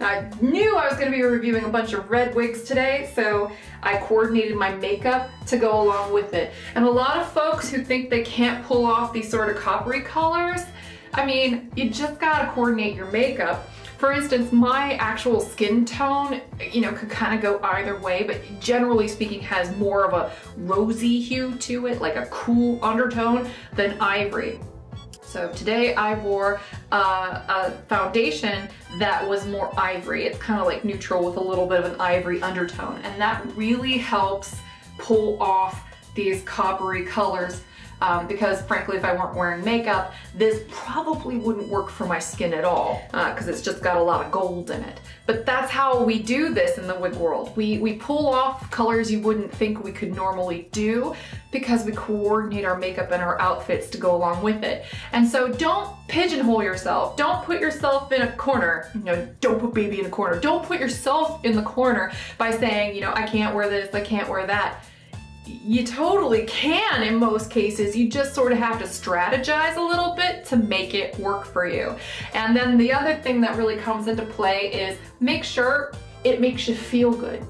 Now, I knew I was going to be reviewing a bunch of red wigs today, so I coordinated my makeup to go along with it. And a lot of folks who think they can't pull off these sort of coppery colors, I mean, you just gotta coordinate your makeup. For instance, my actual skin tone, you know, could kind of go either way, but generally speaking has more of a rosy hue to it, like a cool undertone, than ivory. So today I wore a foundation that was more ivory. It's kind of like neutral with a little bit of an ivory undertone, and that really helps pull off these coppery colors. Because frankly, if I weren't wearing makeup, this probably wouldn't work for my skin at all, because it's just got a lot of gold in it. But that's how we do this in the wig world. We pull off colors you wouldn't think we could normally do because we coordinate our makeup and our outfits to go along with it. And so don't pigeonhole yourself. Don't put yourself in a corner. You know, don't put baby in a corner. Don't put yourself in the corner by saying, you know, I can't wear this, I can't wear that. You totally can in most cases. You just sort of have to strategize a little bit to make it work for you. And then the other thing that really comes into play is make sure it makes you feel good,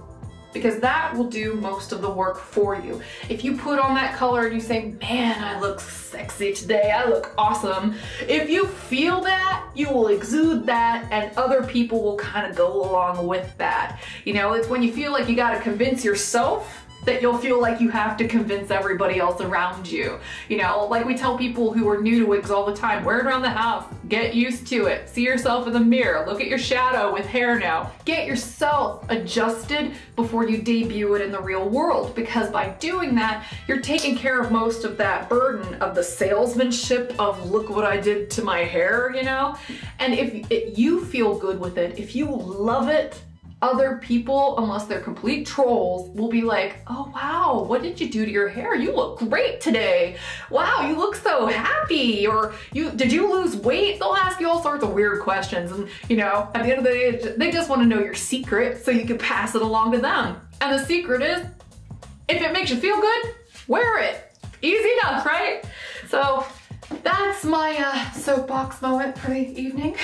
because that will do most of the work for you. If you put on that color and you say, man, I look sexy today, I look awesome. If you feel that, you will exude that, and other people will kind of go along with that. You know, it's when you feel like you got to convince yourself that you'll feel like you have to convince everybody else around you. You know, like we tell people who are new to wigs all the time, wear it around the house, get used to it, see yourself in the mirror, look at your shadow with hair now. Get yourself adjusted before you debut it in the real world, because by doing that, you're taking care of most of that burden of the salesmanship of look what I did to my hair, you know? And if you feel good with it, if you love it, other people, unless they're complete trolls, will be like, oh wow, what did you do to your hair? You look great today. Wow, you look so happy. Or did you lose weight? They'll ask you all sorts of weird questions, and you know, at the end of the day, they just want to know your secret so you can pass it along to them. And the secret is, if it makes you feel good, wear it. Easy enough, right? So that's my soapbox moment for the evening.